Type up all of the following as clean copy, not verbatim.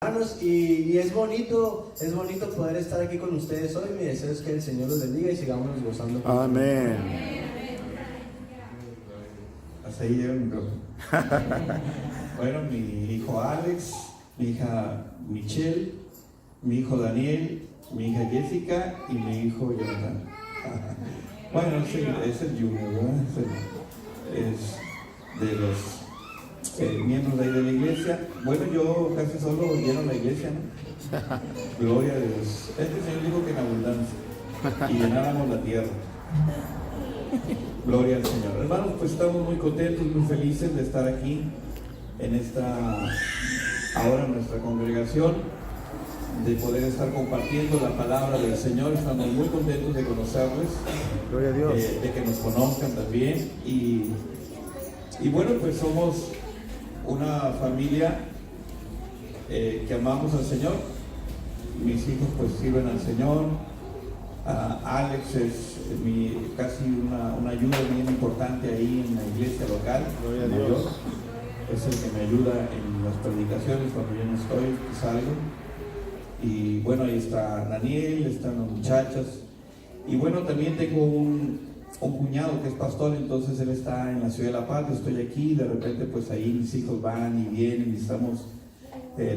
Hermanos, y es bonito poder estar aquí con ustedes hoy. Mi deseo es que el Señor los bendiga y sigamos gozando. Amén. Hasta ahí llega el micrófono. Bueno, mi hijo Alex, mi hija Michelle, mi hijo Daniel, mi hija Jessica y mi hijo Jonathan. Bueno, es el Junior, ¿verdad? Es de los miembros de ahí de la iglesia. Bueno, yo casi solo lleno la iglesia, ¿no? Gloria a Dios. Este Señor dijo que en abundancia y llenáramos la tierra. Gloria al Señor. Hermanos, pues estamos muy contentos, muy felices de estar aquí en ahora nuestra congregación, de poder estar compartiendo la palabra del Señor. Estamos muy contentos de conocerles, Gloria a Dios. De que nos conozcan también. Y bueno, pues somos una familia que amamos al Señor. Mis hijos pues sirven al Señor. Alex es casi una ayuda bien importante ahí en la iglesia local. Gloria a Dios. Es el que me ayuda en las predicaciones cuando yo no estoy, salgo. Y bueno, ahí está Daniel, están las muchachas. Y bueno, también tengo un cuñado que es pastor, entonces él está en la ciudad de La Paz, yo estoy aquí, de repente pues ahí mis hijos van y vienen y estamos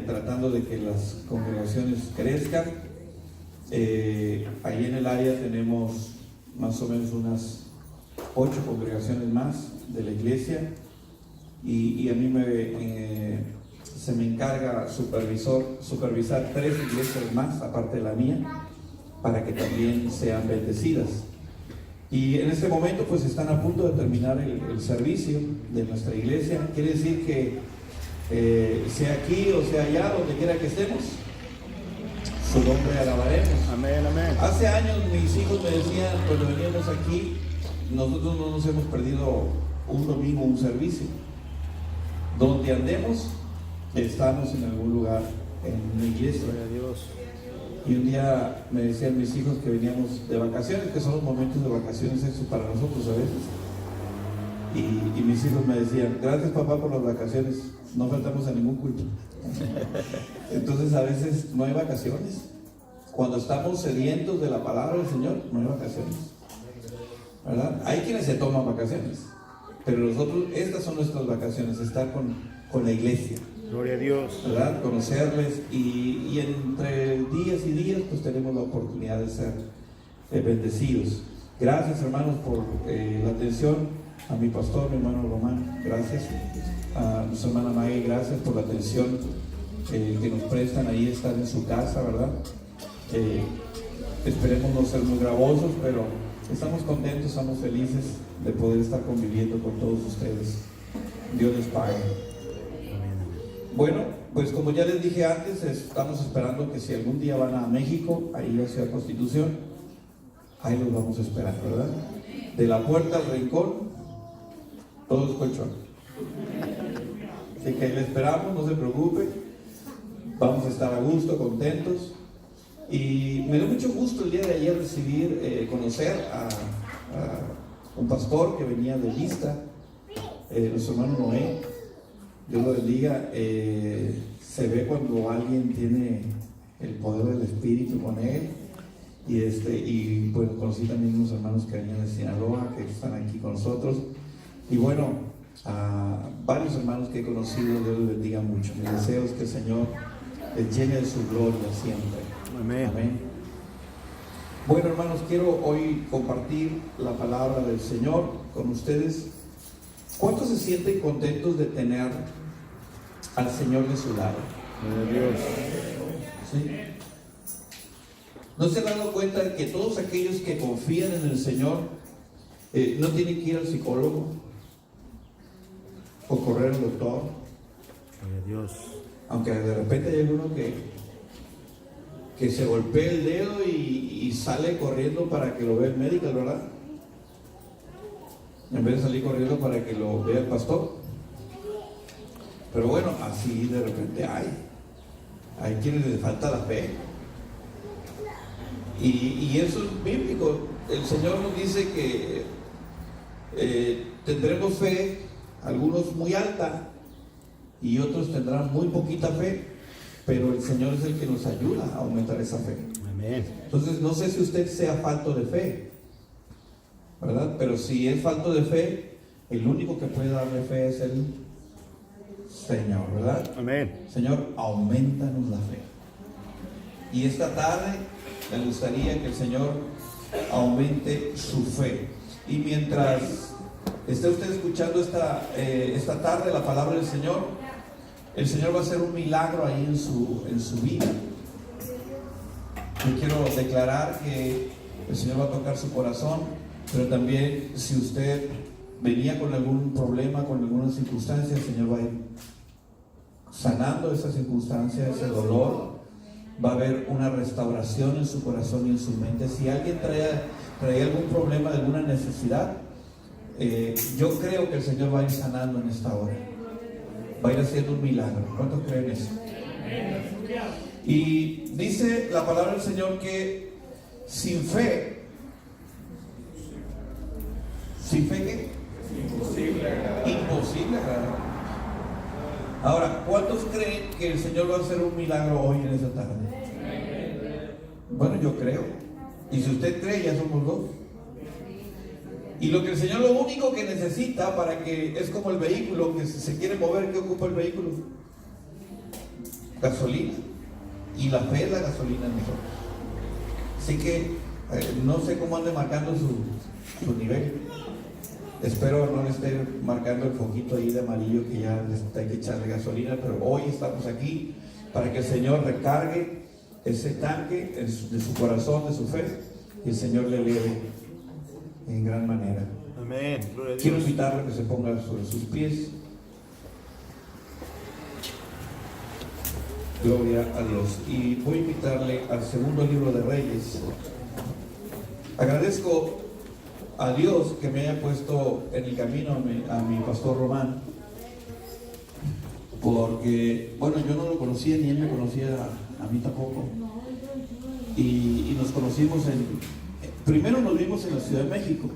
tratando de que las congregaciones crezcan. Ahí en el área tenemos más o menos unas 8 congregaciones más de la iglesia y a mí se me encarga supervisar 3 iglesias más aparte de la mía para que también sean bendecidas. Y en este momento pues están a punto de terminar el servicio de nuestra iglesia. Quiere decir que sea aquí o sea allá, donde quiera que estemos, su nombre alabaremos. Amén, amén. Hace años mis hijos me decían, cuando veníamos aquí, nosotros no nos hemos perdido un domingo, un servicio. Donde andemos, estamos en algún lugar, en una iglesia. Gloria a Dios. Y un día me decían mis hijos que veníamos de vacaciones, que son los momentos de vacaciones eso para nosotros a veces. Y mis hijos me decían, gracias papá por las vacaciones, no faltamos a ningún culto. Entonces a veces no hay vacaciones. Cuando estamos sedientos de la palabra del Señor, no hay vacaciones, ¿verdad? Hay quienes se toman vacaciones, pero nosotros, estas son nuestras vacaciones, estar con la iglesia. Gloria a Dios. ¿Verdad? Conocerles y entre días y días pues tenemos la oportunidad de ser bendecidos. Gracias hermanos por la atención. A mi pastor, mi hermano Román, gracias. A nuestra hermana Maggie, gracias por la atención que nos prestan ahí, estar en su casa, ¿verdad? Esperemos no ser muy gravosos, pero estamos contentos, estamos felices de poder estar conviviendo con todos ustedes. Dios les pague. Bueno, pues como ya les dije antes, estamos esperando que si algún día van a México, ahí a Ciudad Constitución, ahí los vamos a esperar, ¿verdad? De la puerta al rincón, todo es colchón. Así que ahí le esperamos, no se preocupe, vamos a estar a gusto, contentos. Y me dio mucho gusto el día de ayer conocer a un pastor que venía de Vista, nuestro hermano Noé. Dios lo bendiga. Se ve cuando alguien tiene el poder del Espíritu con él. Y bueno, conocí también unos hermanos que venían de Sinaloa, que están aquí con nosotros. Y bueno, a varios hermanos que he conocido, Dios los bendiga mucho. Mi deseo es que el Señor les llene de su gloria siempre. Amén. Amén. Bueno, hermanos, quiero hoy compartir la palabra del Señor con ustedes. ¿Cuántos se sienten contentos de tener al Señor de su lado? Gloria a Dios. ¿Sí? ¿No se han dado cuenta de que todos aquellos que confían en el Señor no tienen que ir al psicólogo o correr al doctor? Gloria a Dios. Aunque de repente hay alguno que se golpea el dedo y sale corriendo para que lo vea el médico, ¿verdad? En vez de salir corriendo para que lo vea el pastor. Pero bueno, así de repente hay quienes les falta la fe. Y eso es bíblico. El Señor nos dice que tendremos fe, algunos muy alta y otros tendrán muy poquita fe. pero el Señor es el que nos ayuda a aumentar esa fe. Amén. Entonces, no sé si usted sea falto de fe, ¿verdad? Pero si es falto de fe, el único que puede darle fe es el Señor, ¿verdad? Amén. Señor, aumentanos la fe. Y esta tarde me gustaría que el Señor aumente su fe. Y mientras esté usted escuchando esta tarde la palabra del Señor, el Señor va a hacer un milagro ahí en su vida. Yo quiero declarar que el Señor va a tocar su corazón, pero también si usted venía con algún problema, con alguna circunstancia, el Señor va a ir sanando esa circunstancia, ese dolor. Va a haber una restauración en su corazón y en su mente. Si alguien trae algún problema, alguna necesidad, yo creo que el Señor va a ir sanando en esta hora. Va a ir haciendo un milagro. ¿Cuántos creen eso? Y dice la palabra del Señor que sin fe ¿qué? Imposible agradar. Ahora, ¿cuántos creen que el Señor va a hacer un milagro hoy en esta tarde? Bueno, yo creo. Y si usted cree, ya somos dos. Y lo que el Señor, lo único que necesita para que, es como el vehículo que se quiere mover, ¿qué ocupa el vehículo? Gasolina. Y la fe es la gasolina en nosotros. Así que no sé cómo ande marcando su nivel. Espero no le esté marcando el foquito ahí de amarillo que ya hay que echarle gasolina, pero hoy estamos aquí para que el Señor recargue ese tanque de su corazón, de su fe, y el Señor le eleve en gran manera. Amén. Gloria a Quiero Dios. invitarle a que se ponga sobre sus pies. Gloria a Dios. Y voy a invitarle al segundo libro de Reyes. Agradezco a Dios que me haya puesto en el camino a mi pastor Román, porque, bueno, yo no lo conocía ni él me conocía a mí tampoco. Y nos conocimos primero nos vimos en la Ciudad de México.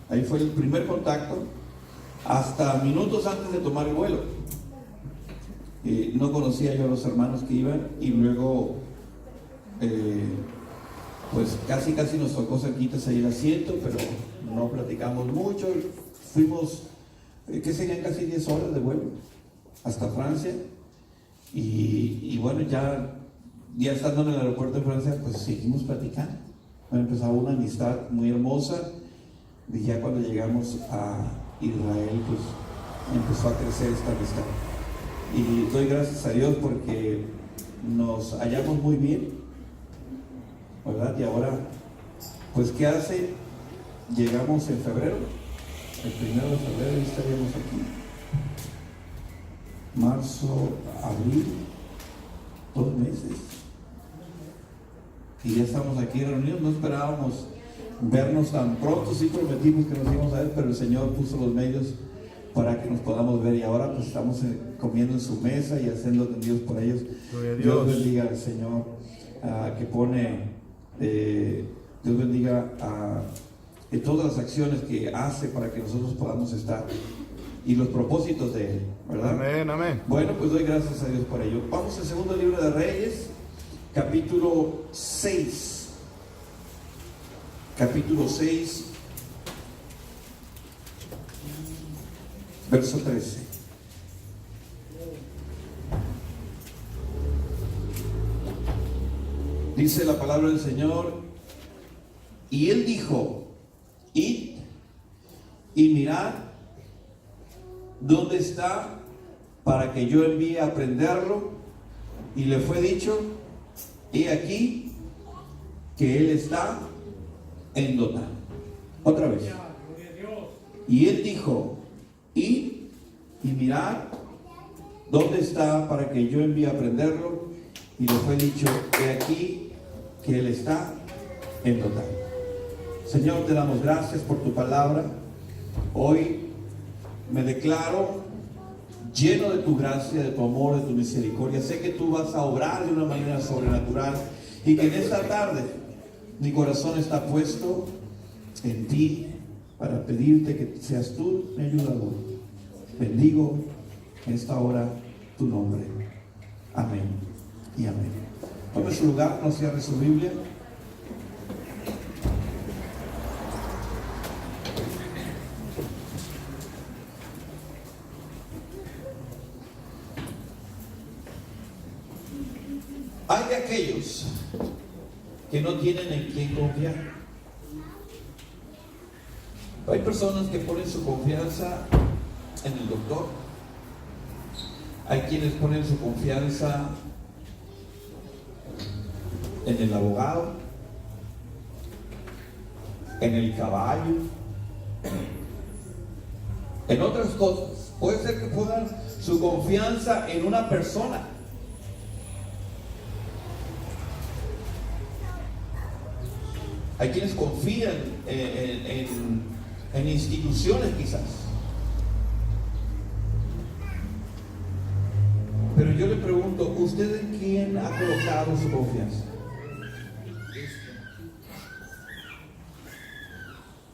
Ahí fue el primer contacto, hasta minutos antes de tomar el vuelo. No conocía yo a los hermanos que iban, y luego pues casi nos tocó cerquitas ahí el asiento, pero no platicamos mucho. Fuimos, que serían casi 10 horas de vuelo hasta Francia, y bueno, ya estando en el aeropuerto de Francia, pues seguimos platicando. Empezaba una amistad muy hermosa, y ya cuando llegamos a Israel, pues empezó a crecer esta amistad. Y doy gracias a Dios porque nos hallamos muy bien, ¿verdad? Y ahora, pues, ¿qué hace? Llegamos en febrero, el 1 de febrero, y estaríamos aquí. Marzo, abril, 2 meses. Y ya estamos aquí reunidos. No esperábamos vernos tan pronto, sí prometimos que nos íbamos a ver, pero el Señor puso los medios para que nos podamos ver, y ahora pues estamos comiendo en su mesa y haciendo atendidos por ellos. Dios bendiga al Señor que pone, Dios bendiga a todas las acciones que hace para que nosotros podamos estar, y los propósitos de Él, ¿verdad? Amén, amén. Bueno, pues doy gracias a Dios por ello. Vamos al segundo libro de Reyes, capítulo 6. Capítulo 6, verso 13. Dice la palabra del Señor: y él dijo: id y mirad dónde está, para que yo envíe a prenderlo. Y le fue dicho: he aquí que él está en Dotán. Otra vez. Y él dijo: id y mirad dónde está, para que yo envíe a prenderlo. Y le fue dicho: he aquí que él está en Dotán. Señor, te damos gracias por tu palabra. Hoy me declaro lleno de tu gracia, de tu amor, de tu misericordia. Sé que tú vas a obrar de una manera sobrenatural, y que en esta tarde mi corazón está puesto en ti para pedirte que seas tú mi ayudador. Bendigo en esta hora tu nombre. Amén y amén. Tome su lugar, no cierre su Biblia. Hay de aquellos que no tienen en quién confiar. Hay personas que ponen su confianza en el doctor. Hay quienes ponen su confianza en el abogado, en el caballo, en otras cosas. Puede ser que pongan su confianza en una persona. Hay quienes confían en instituciones quizás. Pero yo le pregunto, ¿usted en quién ha colocado su confianza?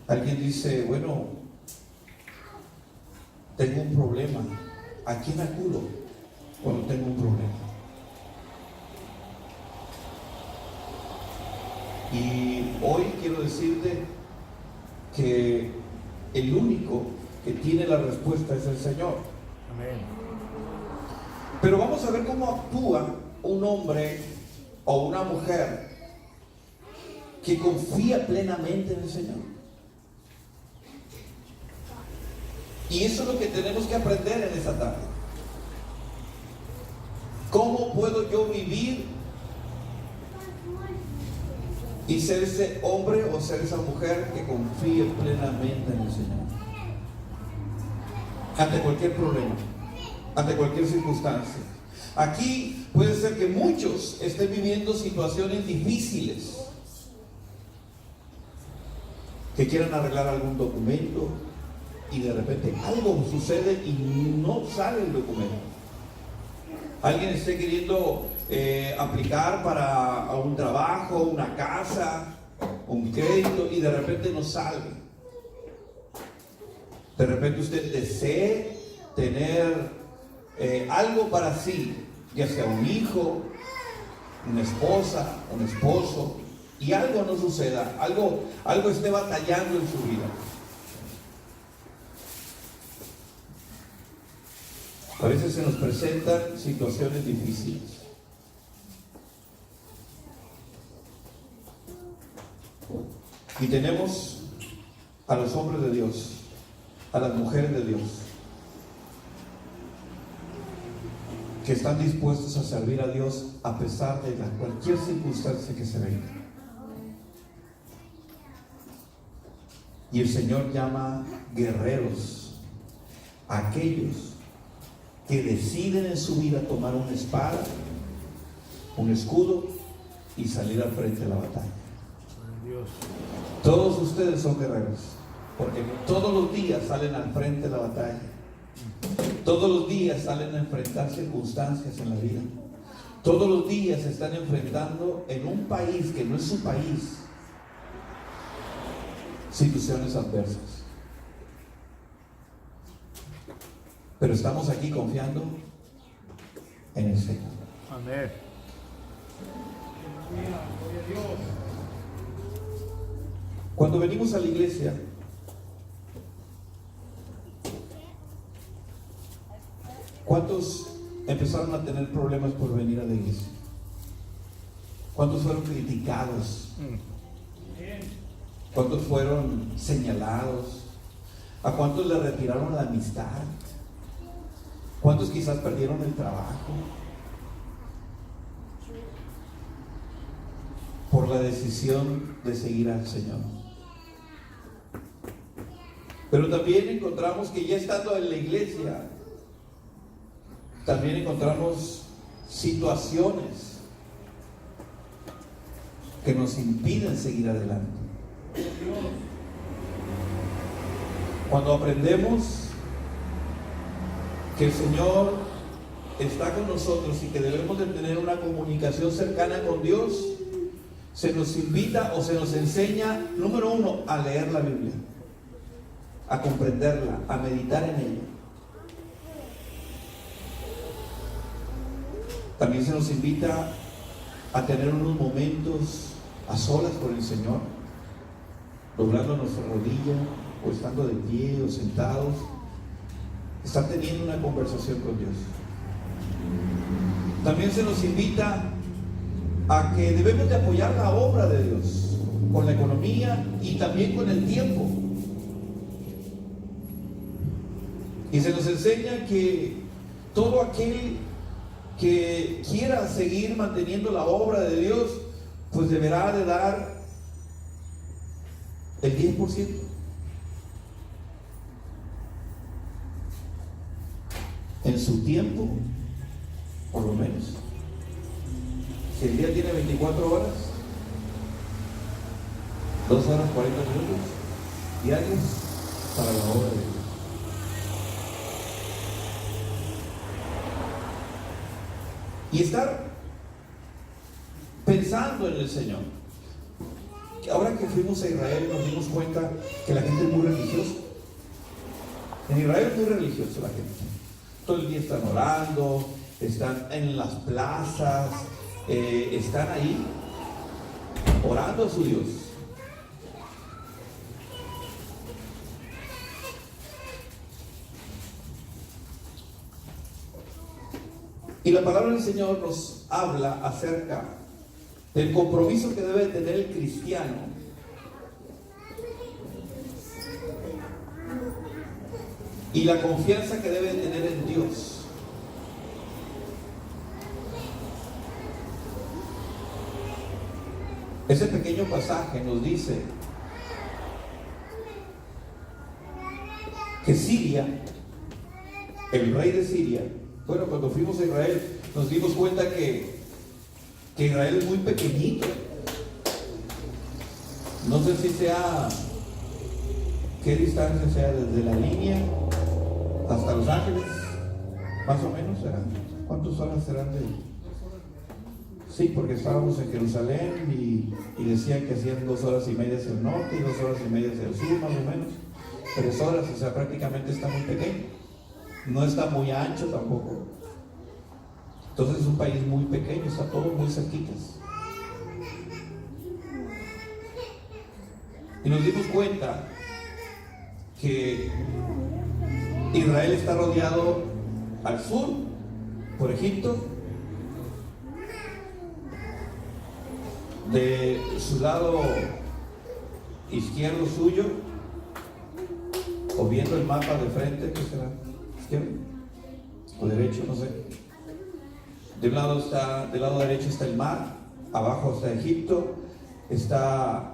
Alguien dice, bueno, tengo un problema. ¿A quién acudo cuando tengo un problema? Y hoy quiero decirte que el único que tiene la respuesta es el Señor. Amén. Pero vamos a ver cómo actúa un hombre o una mujer que confía plenamente en el Señor. Y eso es lo que tenemos que aprender en esta tarde. ¿Cómo puedo yo vivir y ser ese hombre o ser esa mujer que confíe plenamente en el Señor? Ante cualquier problema, ante cualquier circunstancia. Aquí puede ser que muchos estén viviendo situaciones difíciles, que quieran arreglar algún documento y de repente algo sucede y no sale el documento. Alguien esté queriendo aplicar para un trabajo, una casa, un crédito y de repente no sale. De repente usted desee tener algo para sí, ya sea un hijo, una esposa, un esposo, y algo no suceda, algo esté batallando en su vida. A veces se nos presentan situaciones difíciles. Y tenemos a los hombres de Dios, a las mujeres de Dios, que están dispuestos a servir a Dios a pesar de cualquier circunstancia que se venga. Y el Señor llama guerreros a aquellos que deciden en su vida tomar una espada, un escudo y salir al frente de la batalla. Dios. Todos ustedes son guerreros, porque todos los días salen al frente de la batalla. Todos los días salen a enfrentar circunstancias en la vida. Todos los días se están enfrentando en un país que no es su país, situaciones adversas. Pero estamos aquí confiando en el Señor. Amén. Cuando venimos a la iglesia, ¿cuántos empezaron a tener problemas por venir a la iglesia? ¿Cuántos fueron criticados? ¿Cuántos fueron señalados? ¿A cuántos le retiraron la amistad? ¿Cuántos quizás perdieron el trabajo por la decisión de seguir al Señor? Pero también encontramos que ya estando en la iglesia, también encontramos situaciones que nos impiden seguir adelante. Cuando aprendemos que el Señor está con nosotros y que debemos de tener una comunicación cercana con Dios, se nos invita o se nos enseña, número uno, a leer la Biblia, a comprenderla, a meditar en ella. También se nos invita a tener unos momentos a solas con el Señor, doblando nuestra rodilla, o estando de pie, o sentados, estar teniendo una conversación con Dios. También se nos invita a que debemos de apoyar la obra de Dios con la economía y también con el tiempo. Y se nos enseña que todo aquel que quiera seguir manteniendo la obra de Dios, pues deberá de dar el 10%. En su tiempo, por lo menos. Si el día tiene 24 horas, 2 horas 40 minutos diarios para la obra de Dios. Y estar pensando en el Señor. Ahora que fuimos a Israel nos dimos cuenta que la gente es muy religiosa. En Israel es muy religiosa la gente. Todo el día están orando, están en las plazas, están ahí orando a su Dios. Y la palabra del Señor nos habla acerca del compromiso que debe tener el cristiano y la confianza que debe tener en Dios. Ese pequeño pasaje nos dice que Siria, el rey de Siria, bueno, cuando fuimos a Israel nos dimos cuenta que Israel es muy pequeñito. No sé si sea, qué distancia sea desde la línea hasta Los Ángeles, más o menos serán. ¿Cuántas horas serán de? Sí, porque estábamos en Jerusalén y decían que hacían 2 horas y media hacia el norte y 2 horas y media hacia el sur, más o menos. 3 horas, o sea, prácticamente está muy pequeño. No está muy ancho tampoco. Entonces es un país muy pequeño, está todo muy cerquitas. Y nos dimos cuenta que Israel está rodeado al sur por Egipto, de su lado izquierdo suyo, o viendo el mapa de frente, ¿qué será? ¿Izquierdo o derecho? No sé. Del lado derecho está el mar, abajo está Egipto, está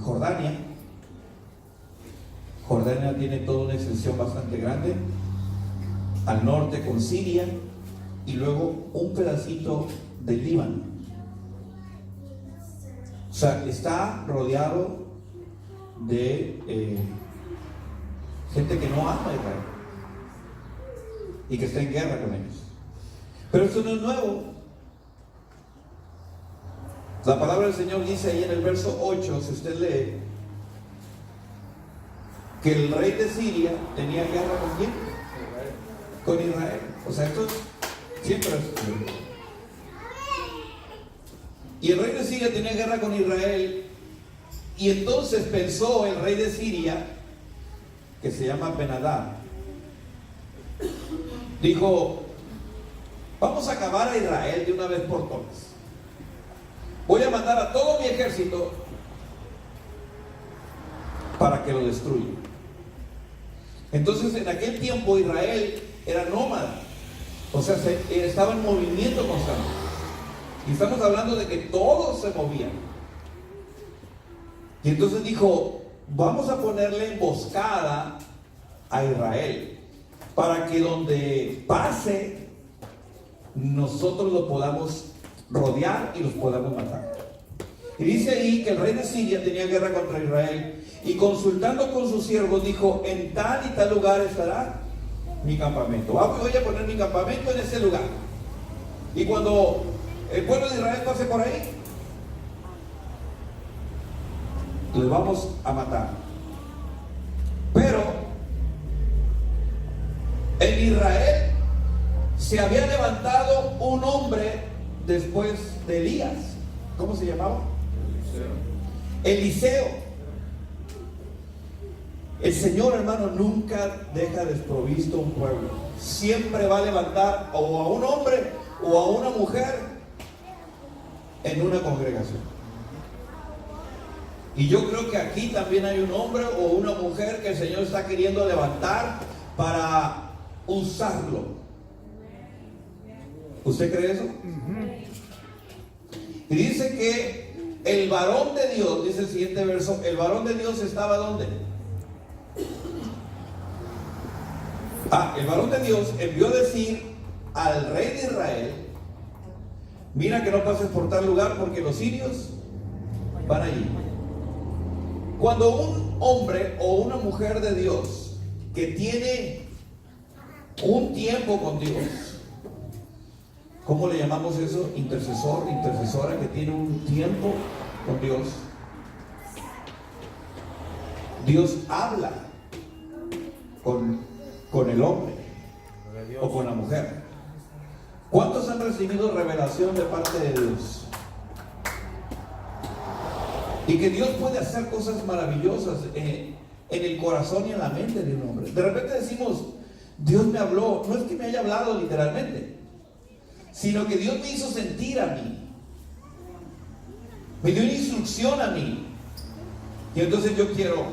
Jordania. Jordania tiene toda una extensión bastante grande, al norte con Siria, y luego un pedacito del Líbano. O sea, está rodeado de gente que no ama a Israel y que está en guerra con ellos. Pero esto no es nuevo. La palabra del Señor dice ahí en el verso 8, si usted lee, que el rey de Siria tenía guerra con quién? Con Israel. O sea, esto siempre es. Y el rey de Siria tenía guerra con Israel. Y entonces pensó el rey de Siria, que se llama Ben-Hadad, dijo: vamos a acabar a Israel de una vez por todas. Voy a mandar a todo mi ejército para que lo destruya. Entonces, en aquel tiempo Israel era nómada, o sea, estaba en movimiento constante. Y estamos hablando de que todos se movían. Y entonces dijo: vamos a ponerle emboscada a Israel para que donde pase nosotros lo podamos rodear y los podamos matar. Y dice ahí que el rey de Siria tenía guerra contra Israel, y consultando con sus siervos dijo: en tal y tal lugar estará mi campamento. Voy a poner mi campamento en ese lugar, y cuando el pueblo de Israel pase por ahí, los vamos a matar. Pero en Israel se había levantado un hombre después de Elías. ¿Cómo se llamaba? Eliseo. El Señor, hermano, nunca deja desprovisto un pueblo. Siempre va a levantar o a un hombre o a una mujer en una congregación. Y yo creo que aquí también hay un hombre o una mujer que el Señor está queriendo levantar para usarlo. ¿Usted cree eso? Y dice que el varón de Dios, dice el siguiente verso, el varón de Dios estaba ¿dónde? El varón de Dios envió a decir al rey de Israel: mira que no pases por tal lugar porque los sirios van allí. Cuando un hombre o una mujer de Dios que tiene un tiempo con Dios, ¿cómo le llamamos eso? Intercesor, intercesora que tiene un tiempo con Dios. Dios habla con el hombre o con la mujer. ¿Cuántos han recibido revelación de parte de Dios? Y que Dios puede hacer cosas maravillosas en el corazón y en la mente de un hombre. De repente decimos: Dios me habló. No es que me haya hablado literalmente, sino que Dios me hizo sentir a mí, me dio una instrucción a mí, y entonces yo quiero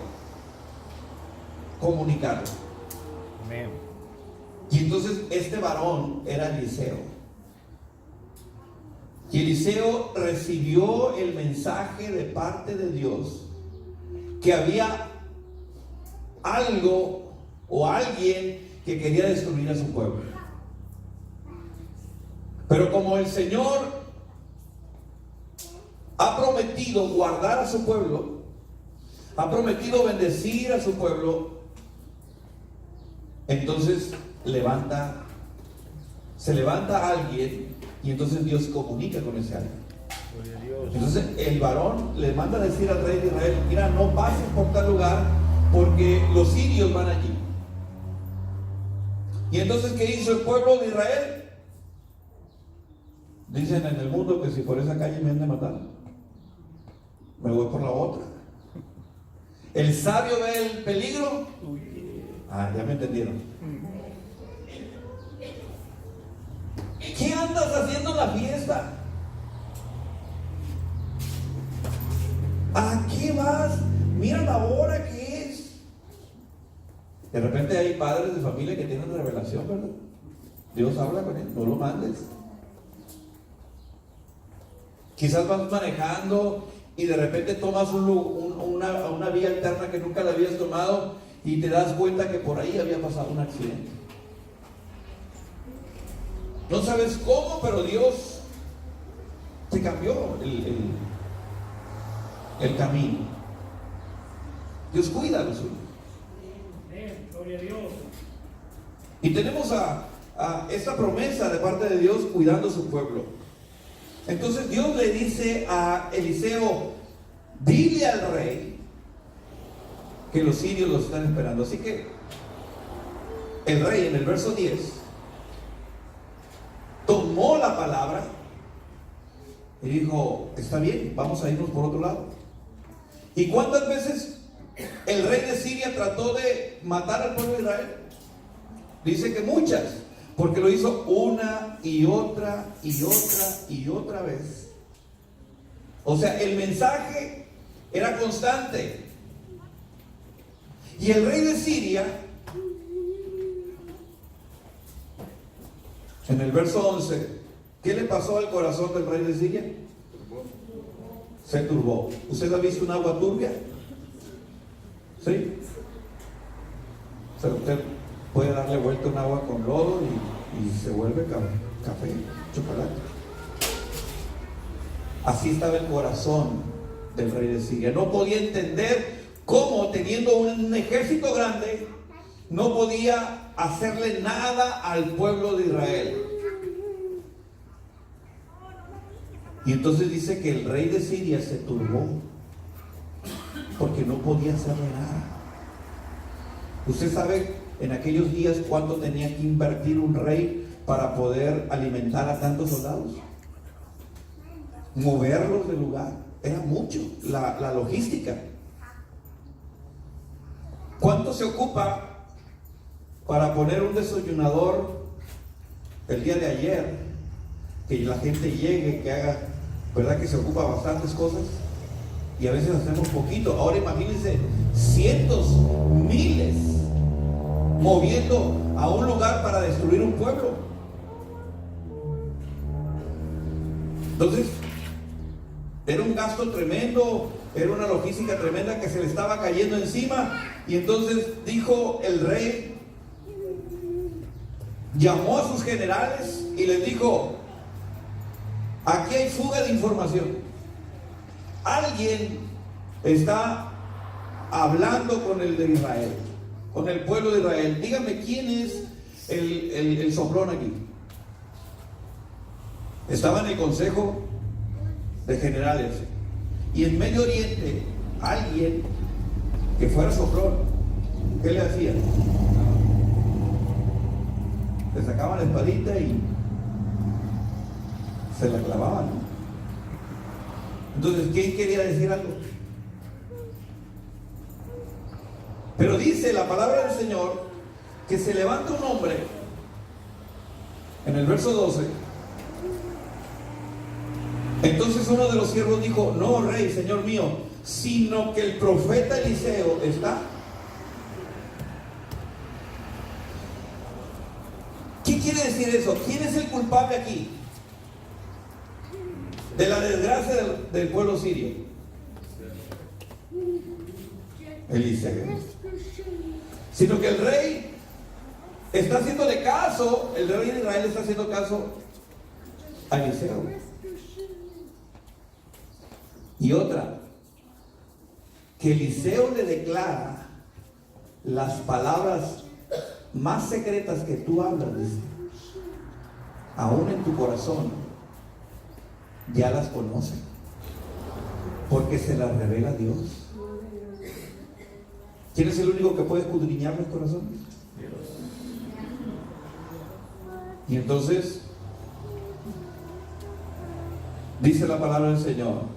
comunicarlo. Amén. Y entonces este varón era Eliseo. Y Eliseo recibió el mensaje de parte de Dios que había algo o alguien que quería destruir a su pueblo. Pero como el Señor ha prometido guardar a su pueblo, ha prometido bendecir a su pueblo, entonces se levanta alguien, y entonces Dios comunica con ese alguien. Gloria a Dios. Entonces el varón le manda a decir al rey de Israel: mira, no pases por tal lugar porque los sirios van allí. Y entonces, ¿qué hizo el pueblo de Israel? Dicen en el mundo que si por esa calle me han de matar, me voy por la otra. El sabio ve el peligro. Ya me entendieron. ¿Qué andas haciendo en la fiesta? ¿A qué vas? Mira la hora que es. De repente hay padres de familia que tienen revelación, ¿verdad? Dios habla con él, no lo mandes. Quizás vas manejando y de repente tomas una vía alterna que nunca la habías tomado y te das cuenta que por ahí había pasado un accidente. No sabes cómo, pero Dios te cambió el camino. Dios cuida a los suyos. Gloria a Dios. Y tenemos a esta promesa de parte de Dios cuidando a su pueblo. Entonces Dios le dice a Eliseo: dile al rey que los sirios los están esperando. Así que el rey, en el verso 10, tomó la palabra y dijo: está bien, vamos a irnos por otro lado. ¿Y cuántas veces el rey de Siria trató de matar al pueblo de Israel? Dice que muchas, porque lo hizo una y otra y otra y otra vez. O sea, el mensaje era constante. Y el rey de Siria, en el verso 11, ¿qué le pasó al corazón del rey de Siria? Se turbó. ¿Usted ha visto un agua turbia? ¿Sí? O sea, usted puede darle vuelta a un agua con lodo y se vuelve café, chocolate. Así estaba el corazón del rey de Siria. No podía entender cómo, teniendo un ejército grande, no podía hacerle nada al pueblo de Israel. Y entonces dice que el rey de Siria se turbó porque no podía hacerle nada. Usted sabe en aquellos días cuánto tenía que invertir un rey para poder alimentar a tantos soldados. Moverlos del lugar, era mucho, la logística. ¿Cuánto se ocupa para poner un desayunador el día de ayer? Que la gente llegue, que haga, ¿verdad? Que se ocupa bastantes cosas y a veces hacemos poquito. Ahora imagínense cientos, miles moviendo a un lugar para destruir un pueblo. Entonces era un gasto tremendo, era una logística tremenda que se le estaba cayendo encima. Y entonces dijo el rey, llamó a sus generales y les dijo: aquí hay fuga de información. Alguien está hablando con el de Israel, con el pueblo de Israel. Dígame quién es el soplón aquí. Estaba en el consejo de generales. Y en Medio Oriente, alguien que fuera soplón, ¿qué le hacía? Le sacaban la espadita y se la clavaban. Entonces, ¿quién quería decir algo? Pero dice la palabra del Señor que se levanta un hombre en el verso 12. Entonces uno de los siervos dijo: no, rey, señor mío, sino que el profeta Eliseo está. ¿Qué quiere decir eso? ¿Quién es el culpable aquí de la desgracia del pueblo sirio? Eliseo. Sino que el rey está haciéndole caso, el rey de Israel está haciendo caso a Eliseo. Y otra, que Eliseo le declara las palabras más secretas que tú hablas, dice, aún en tu corazón, ya las conoce, porque se las revela Dios. ¿Quién es el único que puede escudriñar los corazones? Dios. Y entonces dice la palabra del Señor,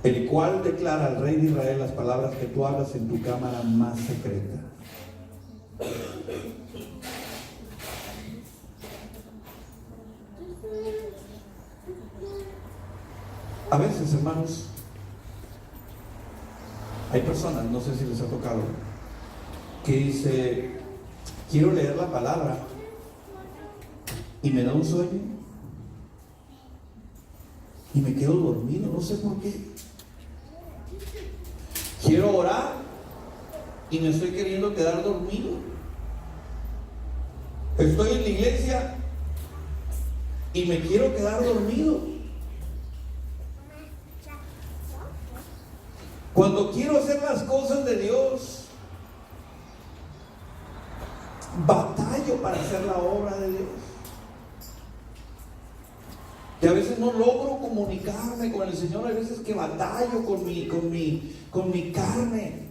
el cual declara al rey de Israel las palabras que tú hablas en tu cámara más secreta. A veces, hermanos, hay personas, no sé si les ha tocado, que dice: quiero leer la palabra y me da un sueño y me quedo dormido, no sé por qué. Quiero orar y me estoy queriendo quedar dormido. Estoy en la iglesia y me quiero quedar dormido. Cuando quiero hacer las cosas de Dios, batallo para hacer la obra de Dios. Que a veces no logro comunicarme con el Señor, hay veces que batallo con mi carne.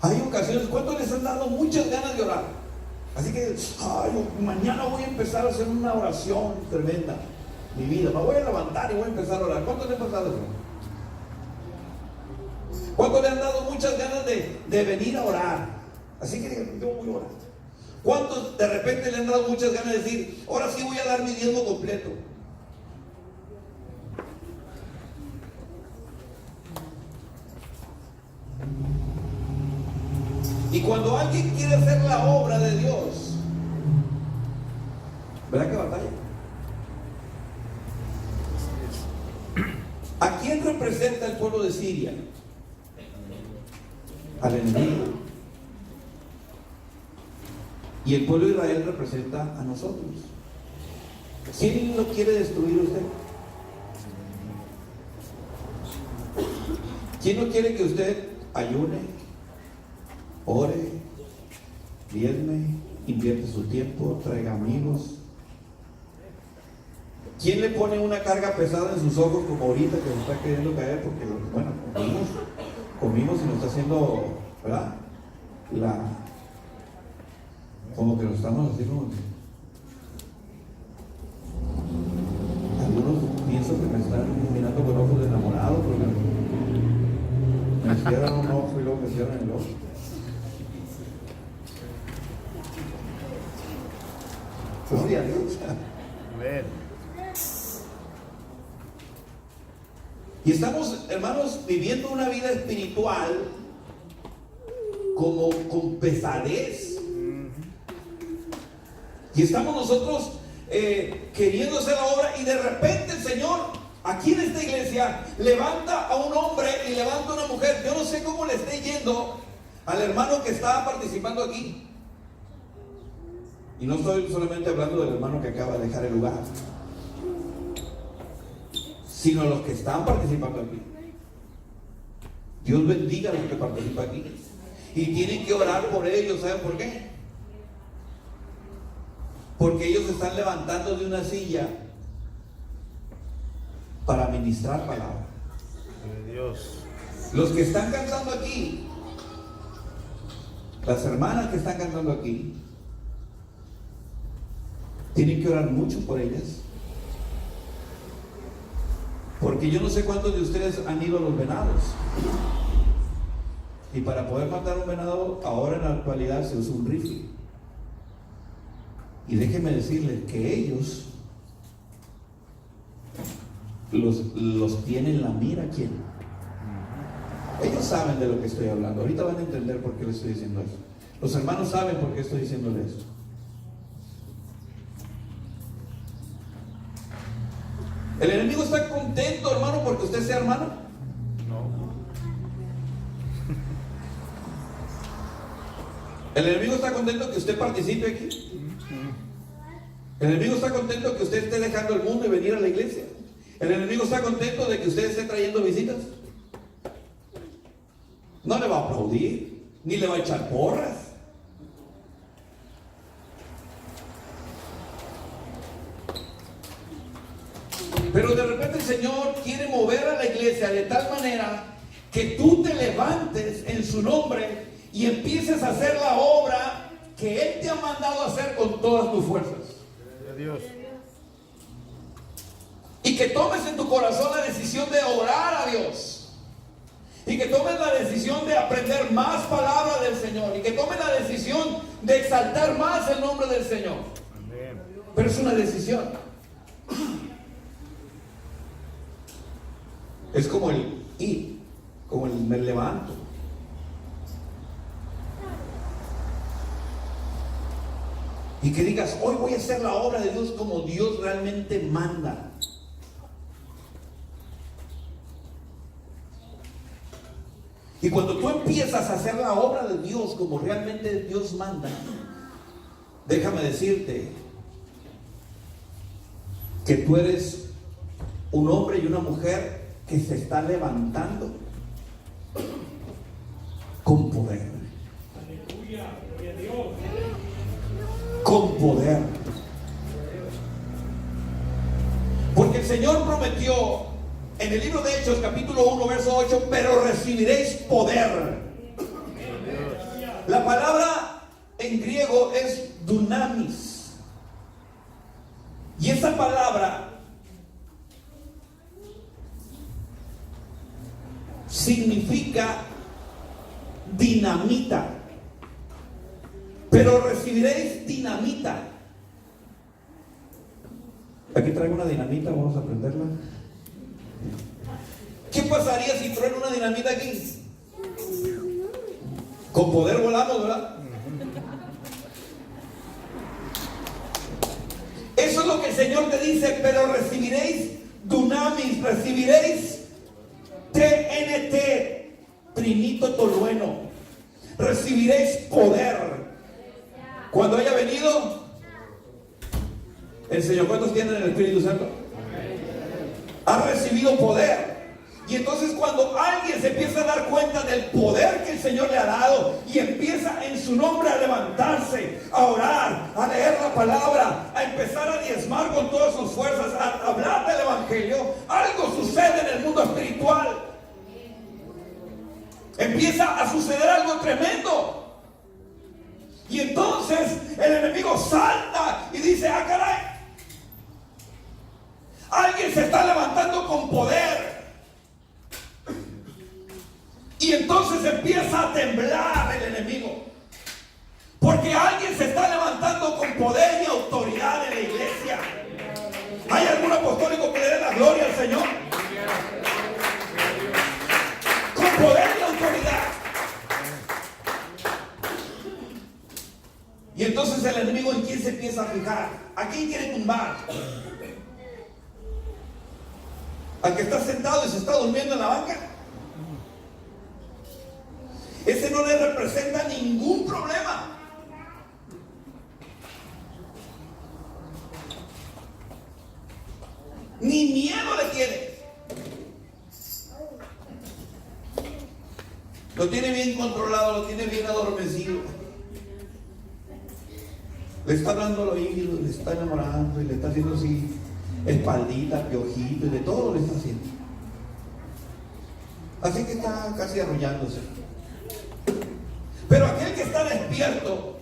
Hay ocasiones, ¿cuántos les han dado muchas ganas de orar? Así que, mañana voy a empezar a hacer una oración tremenda. Mi vida, me voy a levantar y voy a empezar a orar. ¿Cuántos les ha pasado eso? ¿Cuántos le han dado muchas ganas de venir a orar? Así que yo voy a orar. ¿Cuántos de repente le han dado muchas ganas de decir: ahora sí voy a dar mi diezmo completo? Y cuando alguien quiere hacer la obra de Dios, ¿verdad que batalla? ¿A quién representa el pueblo de Siria? Al enemigo. Y el pueblo de Israel representa a nosotros. ¿Quién lo quiere destruir usted? ¿Quién no quiere que usted ayune, ore, diezme, invierte su tiempo, traiga amigos? ¿Quién le pone una carga pesada en sus ojos como ahorita que se está queriendo caer porque, bueno, comimos y nos está haciendo, ¿verdad?, como que lo estamos así como que algunos pienso que me están mirando con ojos de enamorado porque me cierran un ojo y luego me cierran el ojo. Gloria a Dios. Amén. Y estamos, hermanos, viviendo una vida espiritual como con pesadez. Y estamos nosotros queriendo hacer la obra, y de repente el Señor aquí en esta iglesia levanta a un hombre y levanta a una mujer. Yo no sé cómo le esté yendo al hermano que está participando aquí. Y no estoy solamente hablando del hermano que acaba de dejar el lugar, sino los que están participando aquí. Dios bendiga a los que participan aquí. Y tienen que orar por ellos. ¿Saben por qué? Porque ellos se están levantando de una silla para ministrar palabra. Dios. Los que están cantando aquí, las hermanas que están cantando aquí, tienen que orar mucho por ellas. Porque yo no sé cuántos de ustedes han ido a los venados. Y para poder matar un venado, ahora en la actualidad se usa un rifle. Y déjenme decirles que ellos los tienen la mira. ¿Quién? Ellos saben de lo que estoy hablando. Ahorita van a entender por qué les estoy diciendo eso. Los hermanos saben por qué estoy diciéndoles eso. ¿El enemigo está contento, hermano, porque usted sea hermano? No. ¿El enemigo está contento que usted participe aquí? ¿El enemigo está contento que usted esté dejando el mundo y venir a la iglesia? ¿El enemigo está contento de que usted esté trayendo visitas? No le va a aplaudir, ni le va a echar porras. Pero de repente el Señor quiere mover a la iglesia de tal manera que tú te levantes en su nombre y empieces a hacer la obra que Él te ha mandado a hacer con todas tus fuerzas. Dios. Y que tomes en tu corazón la decisión de orar a Dios. Y que tomes la decisión de aprender más palabra del Señor. Y que tomes la decisión de exaltar más el nombre del Señor. Amén. Pero es una decisión. Es como el ir, como el me levanto. Y que digas, hoy voy a hacer la obra de Dios como Dios realmente manda. Y cuando tú empiezas a hacer la obra de Dios como realmente Dios manda, déjame decirte que tú eres un hombre y una mujer que se está levantando con poder. Aleluya, gloria a Dios. Con poder. Porque el Señor prometió en el libro de Hechos capítulo 1 verso 8, pero recibiréis poder. La palabra en griego es dunamis. Y esa palabra significa dinamita. Pero recibiréis dinamita. Aquí traigo una dinamita, vamos a prenderla. ¿Qué pasaría si trueno una dinamita aquí? Con poder volamos, ¿verdad? Eso es lo que el Señor te dice, pero recibiréis dunamis, recibiréis TNT, Trinito Tolueno, recibiréis poder. Cuando haya venido el Señor, ¿cuántos tienen el Espíritu Santo? Ha recibido poder. Y entonces cuando alguien se empieza a dar cuenta del poder que el Señor le ha dado y empieza en su nombre a levantarse, a orar, a leer la palabra, a empezar a diezmar con todas sus fuerzas, a hablar del Evangelio, algo sucede en el mundo espiritual. Empieza a suceder algo tremendo. Y entonces el enemigo salta y dice: ah, caray, alguien se está levantando con poder. Y entonces empieza a temblar el enemigo, porque alguien se está levantando con poder y autoridad en la iglesia. ¿Hay algún apostólico que le dé la gloria al Señor? Con poder y autoridad. Y entonces el enemigo, ¿en quién se empieza a fijar? ¿A quién quiere tumbar? ¿Al que está sentado y se está durmiendo en la banca? Ese no le representa ningún problema. Ni miedo le tiene. Lo tiene bien controlado, lo tiene bien adormecido. Le está hablando al oído, le está enamorando y le está haciendo así espaldita, piojito y de todo le está haciendo. Así que está casi arrullándose. Pero aquel que está despierto,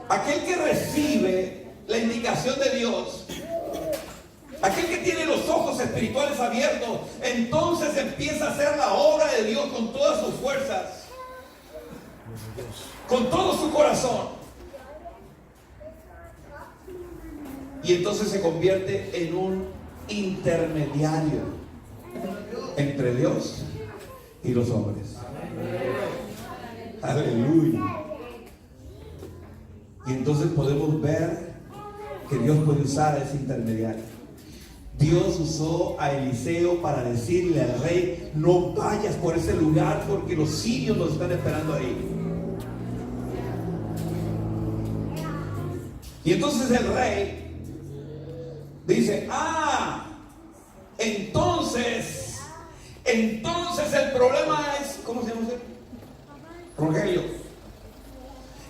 aquel que recibe la indicación de Dios, aquel que tiene los ojos espirituales abiertos, entonces empieza a hacer la obra de Dios con todas sus fuerzas, con todo su corazón. Y entonces se convierte en un intermediario entre Dios y los hombres. Aleluya. Y entonces podemos ver que Dios puede usar a ese intermediario. Dios usó a Eliseo para decirle al rey: no vayas por ese lugar porque los sirios nos están esperando ahí. Y entonces el rey dice: ah, entonces el problema es, ¿cómo se llama usted? Rogelio.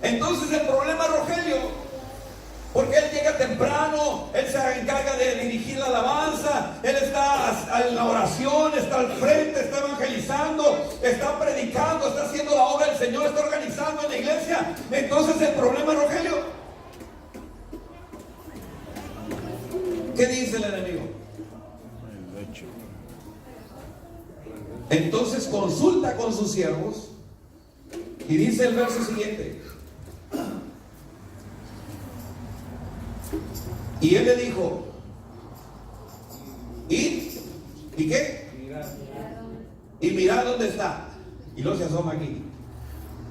Entonces el problema es Rogelio, porque él llega temprano, él se encarga de dirigir la alabanza, él está en la oración, está al frente, está evangelizando, está predicando, está haciendo la obra del Señor, está organizando en la iglesia. Entonces el problema es Rogelio. ¿Qué dice el enemigo? Entonces consulta con sus siervos y dice el verso siguiente: y él le dijo: id, ¿y qué? Y mirad dónde está. Y luego se asoma aquí.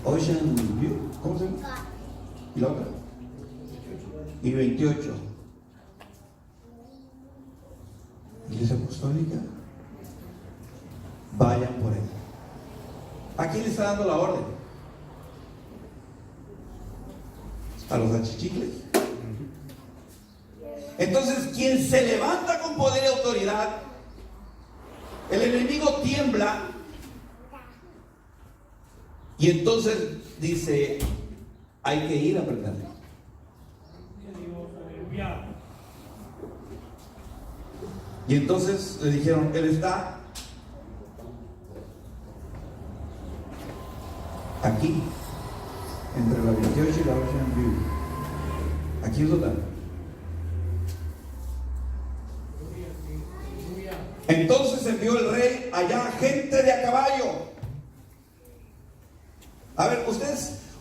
Ocean View, ¿cómo se llama? Y la otra. Y 28. Iglesia Apostólica, vayan por él. ¿A quién le está dando la orden? A los achichicles. Entonces, quien se levanta con poder y autoridad, el enemigo tiembla. Y entonces dice: hay que ir a prenderle. Y entonces le dijeron: él está aquí, entre la 28 y la Ocean View. Aquí es donde. Entonces envió el rey allá gente de a caballo. A ver,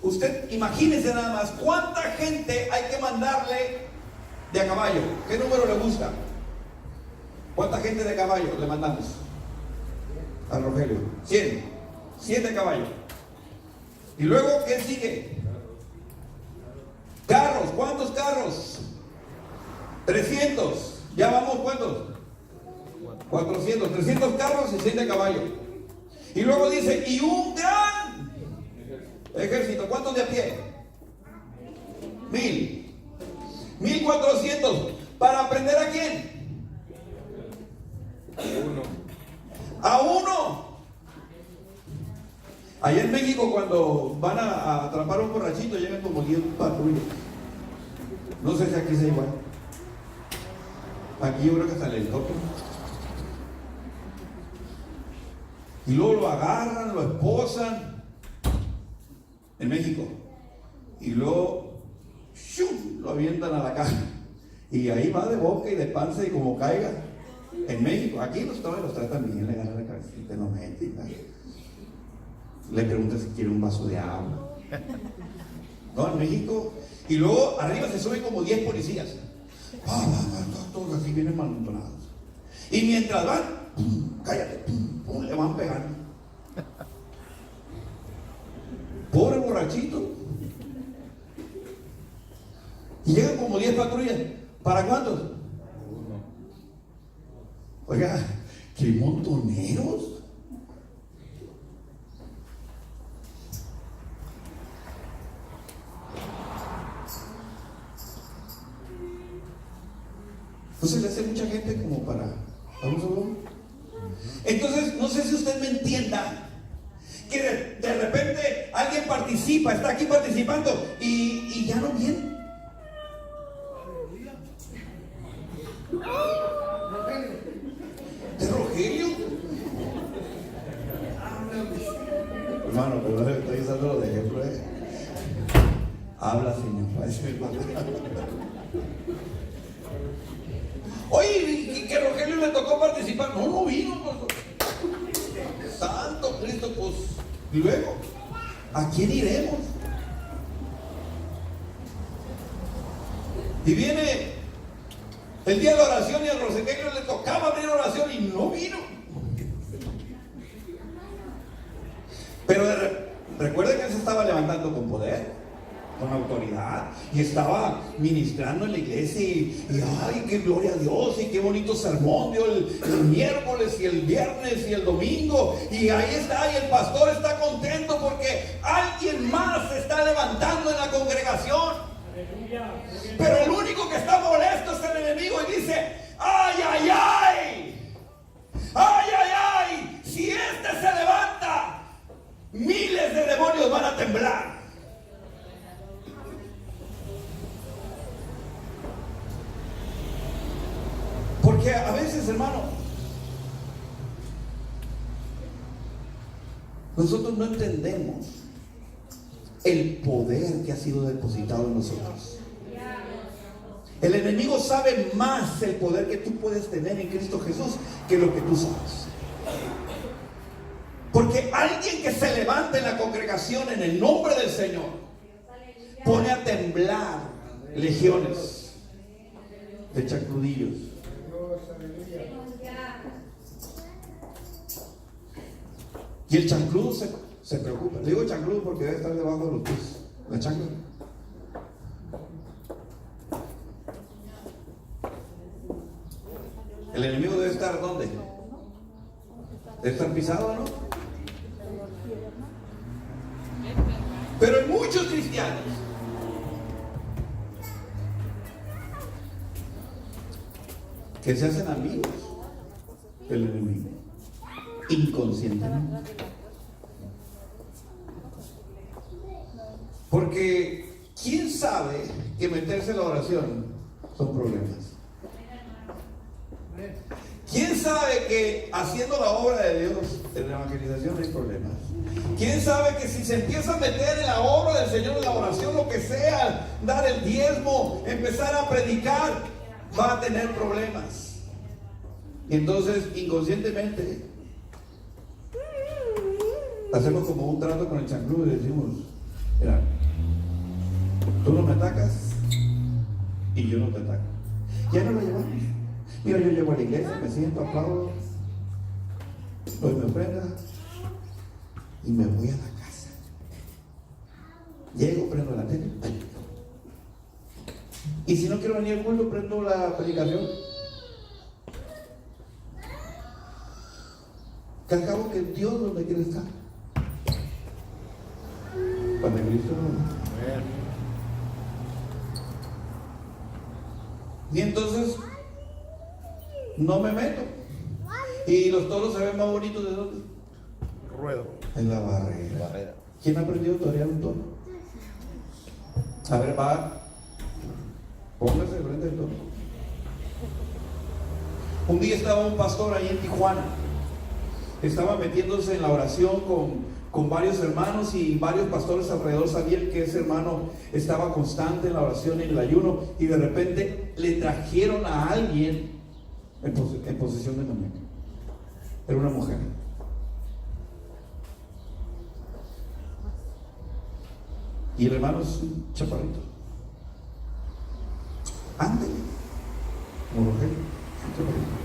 usted imagínese nada más cuánta gente hay que mandarle de a caballo. ¿Qué número le gusta? ¿Cuánta gente de caballo le mandamos a Rogelio? 100 de caballo. Y luego, ¿qué sigue? Carros. ¿Cuántos carros? 300. ¿Ya vamos cuántos? 400. 300 carros y 100 de caballo. Y luego dice: y un gran ejército. ¿Cuántos de a pie? 1000. 1400. ¿Para prender a quién? A uno. Allá en México, cuando van a atrapar a un borrachito, llegan como 10 patrullas. No sé si aquí sea igual. Aquí yo creo que hasta el helicóptero. Y luego lo agarran, lo esposan. En México. y luego ¡shum!, lo avientan a la caja. Y ahí va de boca y de panza y como caiga. En México, aquí los tratan bien, le ganan la cabecita, no meten. Le preguntan si quiere un vaso de agua. No, en México. Y luego arriba se suben como 10 policías. Todos así vienen amontonados. Y mientras van, ¡pum!, cállate, ¡pum!, ¡pum!, le van pegando. Pobre borrachito. Y llegan como 10 patrullas. ¿Para cuántos? Oiga, qué montoneros. Entonces le hace mucha gente como para... ¿Vamos a ver? Entonces, no sé si usted me entienda, que de repente alguien participa, está aquí participando y ya no viene. ¿De Rogelio? Hermano, pero no estoy usando de ejemplo. Habla, Señor. Oye, que Rogelio le tocó participar. No vino, pues. Santo Cristo, pues. Y luego, ¿a quién iremos? Y viene el día de la oración y a Rogelio le tocaba abrir oración y no vino. Pero recuerden que él se estaba levantando con poder, con autoridad, y estaba ministrando en la iglesia y ay, qué gloria a Dios, y qué bonito sermón dio el miércoles y el viernes y el domingo, y ahí está, y el pastor está contento porque alguien más se está levantando en la congregación. Pero el único que está molesto es el enemigo y dice: ¡ay, ay, ay! ¡Ay, ay, ay! Si este se levanta, miles de demonios van a temblar. Porque a veces, hermano, nosotros no entendemos el poder que ha sido depositado en nosotros. El enemigo sabe más el poder que tú puedes tener en Cristo Jesús que lo que tú sabes. Porque alguien que se levanta en la congregación en el nombre del Señor pone a temblar legiones de chancludillos. Y el chancludo se preocupa. Le digo chancludo porque debe estar debajo de los pies. La chancla. El enemigo debe estar ¿dónde? Debe estar pisado, ¿no? Pero hay muchos cristianos que se hacen amigos del enemigo inconscientemente. Porque ¿quién sabe que meterse en la oración son problemas? ¿Quién sabe que haciendo la obra de Dios en la evangelización hay problemas? ¿Quién sabe que si se empieza a meter en la obra del Señor, en la oración, lo que sea, dar el diezmo, empezar a predicar, va a tener problemas? Y entonces, inconscientemente, hacemos como un trato con el chancludo y decimos: mira, tú no me atacas y yo no te ataco. Ya no lo llevamos. Mira, yo llego a la iglesia, me siento, aplaudo, doy mi ofrenda y me voy a la casa. Llego, prendo la tele. Y si no quiero venir al culto, prendo la predicación. Que al cabo que Dios donde quiere estar. Para Cristo no. Y entonces no me meto. Y los toros se ven más bonitos ¿de dónde? Ruedo. En la barrera. ¿Quién ha aprendido a torear un toro? A ver, va. Póngase frente al toro. Un día estaba un pastor ahí en Tijuana. Estaba metiéndose en la oración con varios hermanos, y varios pastores alrededor sabían que ese hermano estaba constante en la oración y en el ayuno, y de repente le trajeron a alguien en posesión de demonio. Era una mujer. Y el hermano es un chaparrito. Ándale, como Rogelio, un chaparrito.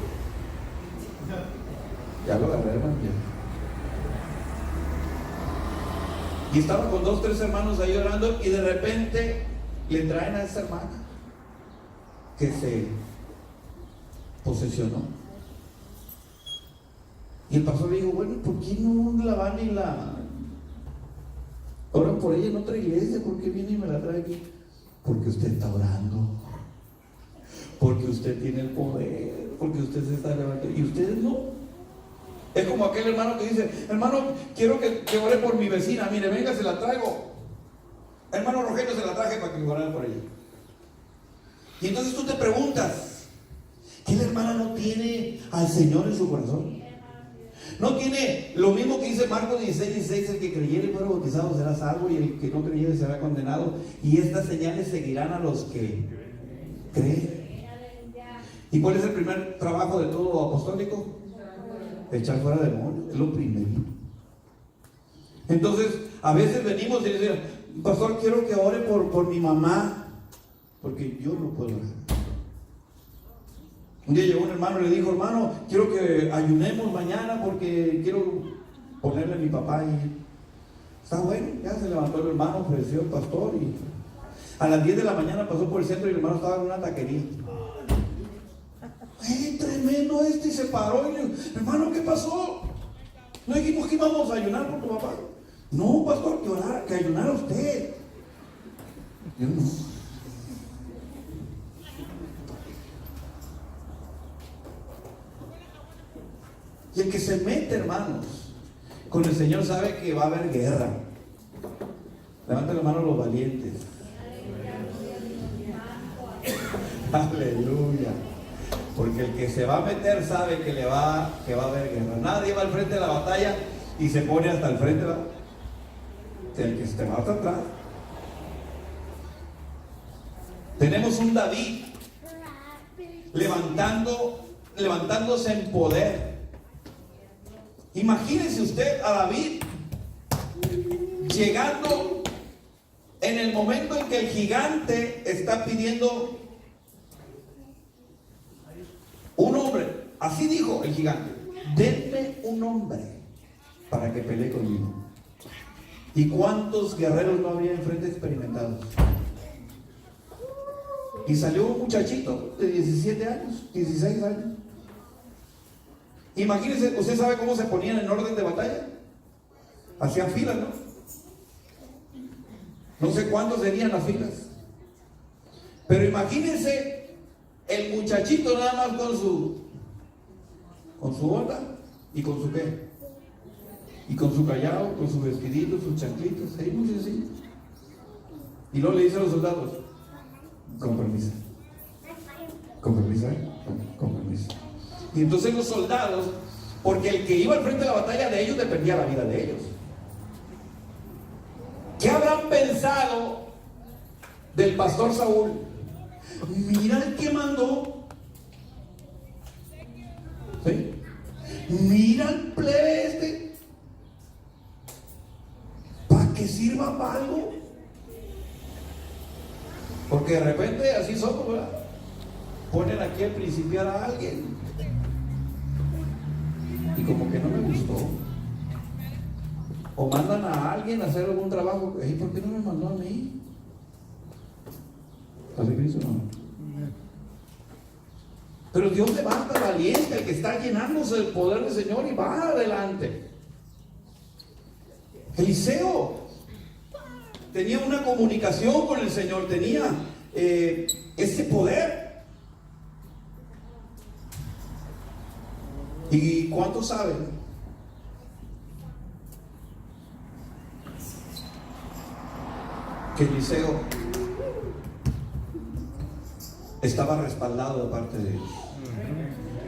Ya lo agarré, hermano, ya. Y estaba con 2, 3 hermanos ahí orando, y de repente le traen a esa hermana que se posesionó. Y el pastor le dijo, bueno, ¿por qué no la van y la oran por ella en otra iglesia? ¿Por qué viene y me la trae aquí? Porque usted está orando, porque usted tiene el poder, porque usted se está levantando, y ustedes no. Es como aquel hermano que dice, hermano, quiero que ore por mi vecina, mire, venga, se la traigo. Hermano Rogelio, se la traje para que orara por ella. Y entonces tú te preguntas, ¿qué la hermana no tiene al Señor en su corazón? No tiene lo mismo que dice Marcos 16:16, el que creyere y fuera bautizado será salvo, y el que no creyere será condenado, y estas señales seguirán a los que creen. ¿Y cuál es el primer trabajo de todo apostólico? Echar fuera demonios, es lo primero. Entonces, a veces venimos y decimos, pastor, quiero que ore por mi mamá, porque yo no puedo orar. Un día llegó un hermano y le dijo, hermano, quiero que ayunemos mañana porque quiero ponerle a mi papá. Y está bueno, ya se levantó el hermano, ofreció el pastor, y a las 10 de la mañana pasó por el centro y el hermano estaba en una taquería. Tremendo y se paró y le dijo, hermano, ¿qué pasó? ¿No dijimos que íbamos a ayunar por tu papá? No, pastor, que ayunara usted. Yo no. Y el que se mete, hermanos, con el Señor sabe que va a haber guerra. Levanten la mano los valientes. Aleluya. Porque el que se va a meter sabe que va a haber guerra. Nadie va al frente de la batalla y se pone hasta el frente, ¿verdad? El que se va hasta atrás. Tenemos un David levantándose en poder. Imagínese usted a David llegando en el momento en que el gigante está pidiendo un hombre. Así dijo el gigante: denme un hombre para que pelee conmigo. ¿Y cuántos guerreros no había enfrente experimentados? Y salió un muchachito de 17 años, 16 años. Imagínense, ¿usted sabe cómo se ponían en orden de batalla? Hacían filas, ¿no? No sé cuántos serían las filas. Pero imagínense el muchachito nada más con su bota y con su qué. Y con su callado, con su vestidito, sus chanclitos, ahí muy sencillo. Y luego le dice a los soldados: con permiso. Con permiso, ¿eh? Con permiso. Y entonces los soldados, porque el que iba al frente de la batalla de ellos dependía la vida de ellos. ¿Qué habrán pensado del pastor Saúl? Mira el que mandó. ¿Sí? Mira el plebe este. ¿Para que sirva para algo? Porque de repente así somos, ¿verdad? Ponen aquí a principiar a alguien y como que no me gustó, o mandan a alguien a hacer algún trabajo. ¿Y por qué no me mandó a mí? ¿Hace Cristo? No. Pero Dios levanta al valiente, el que está llenándose del poder del Señor, y va adelante. Eliseo tenía una comunicación con el Señor, tenía ese poder. ¿Y cuántos saben que Eliseo estaba respaldado de parte de Dios?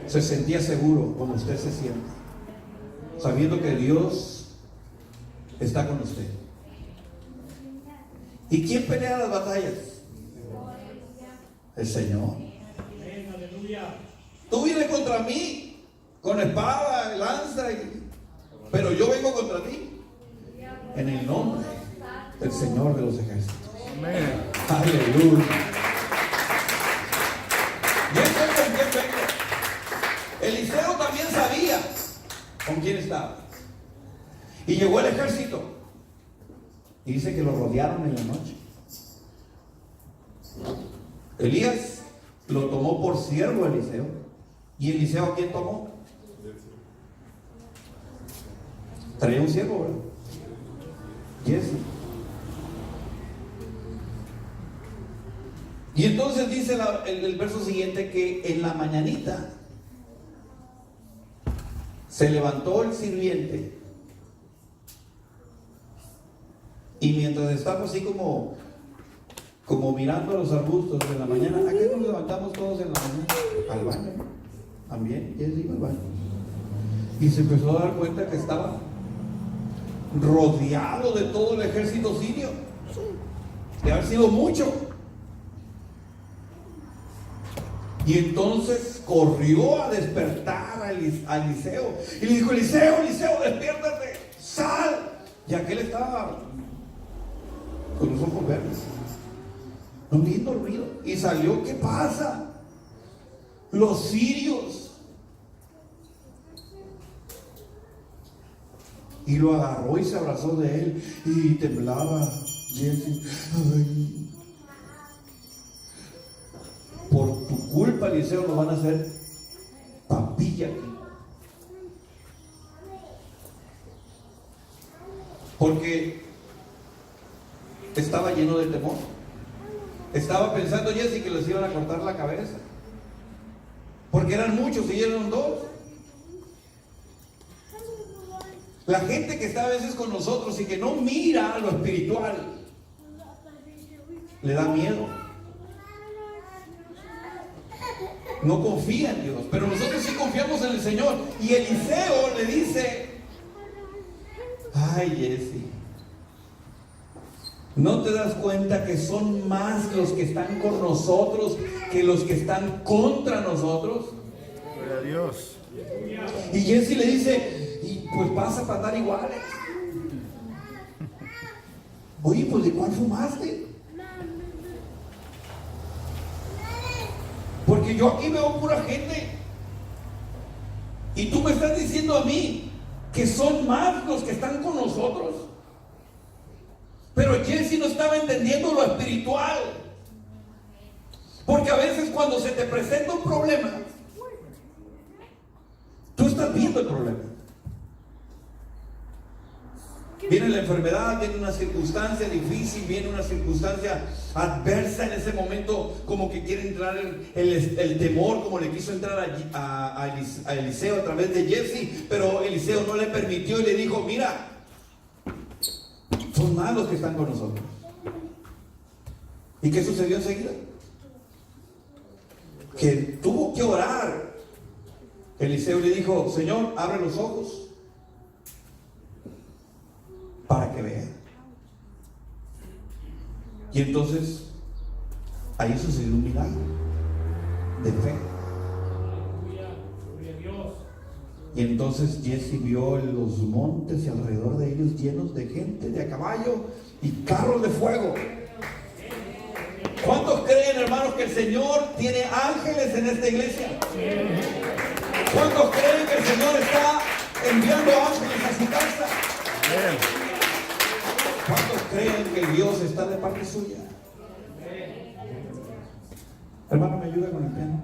Se sentía seguro, como usted se siente, sabiendo que Dios está con usted. ¿Y quién pelea las batallas? El Señor. Amén, aleluya. Tú vienes contra mí con espada, lanza, pero yo vengo contra ti en el nombre del Señor de los ejércitos. Amén. Aleluya. Yo sé con quién vengo. Eliseo también sabía con quién estaba. Y llegó el ejército. Y dice que lo rodearon en la noche. Elías lo tomó por siervo a Eliseo. ¿Y Eliseo a quién tomó? Traía un siervo, ¿verdad? Jesse. Y entonces dice el verso siguiente que en la mañanita se levantó el sirviente y mientras estamos así como mirando los arbustos de la mañana, ¿a qué nos levantamos todos en la mañana? Al baño. También, Jesse iba al baño. Y se empezó a dar cuenta que estaba rodeado de todo el ejército sirio. De haber sido mucho. Y entonces corrió a despertar a Eliseo. Y le dijo: Eliseo, Eliseo, despiértate, sal. Y aquel estaba con los ojos verdes, no bien dormido. Y salió: ¿qué pasa? Los sirios. Y lo agarró y se abrazó de él. Y temblaba Jesse. Ay, por tu culpa, Eliseo, nos van a hacer papilla aquí. Porque estaba lleno de temor. Estaba pensando Jesse que les iban a cortar la cabeza. Porque eran muchos y eran dos. La gente que está a veces con nosotros y que no mira a lo espiritual, le da miedo. No confía en Dios, pero nosotros sí confiamos en el Señor. Y Eliseo le dice: ay, Jesse, ¿no te das cuenta que son más los que están con nosotros que los que están contra nosotros? Gloria a Dios. Y Jesse le dice: y pues vas a pagar iguales. Oye, pues ¿de cuál fumaste? Porque yo aquí veo pura gente. Y tú me estás diciendo a mí que son más los que están con nosotros. Pero Jesse no estaba entendiendo lo espiritual. Porque a veces cuando se te presenta un problema, tú estás viendo el problema. Viene la enfermedad, viene una circunstancia difícil, viene una circunstancia adversa en ese momento, como que quiere entrar el temor, como le quiso entrar a Eliseo a través de Jesse, pero Eliseo no le permitió y le dijo: mira, son más los que están con nosotros. ¿Y qué sucedió enseguida? Que tuvo que orar. Eliseo le dijo: Señor, abre los ojos para que vea. Y entonces ahí sucedió un milagro de fe. Aleluya, gloria a Dios. Y entonces Jesse vio los montes y alrededor de ellos llenos de gente, de a caballo y carros de fuego. ¿Cuántos creen, hermanos, que el Señor tiene ángeles en esta iglesia? ¿Cuántos creen que el Señor está enviando ángeles a su casa? Amén. ¿Cuántos creen que Dios está de parte suya? Hermano, ¿me ayuda con el piano?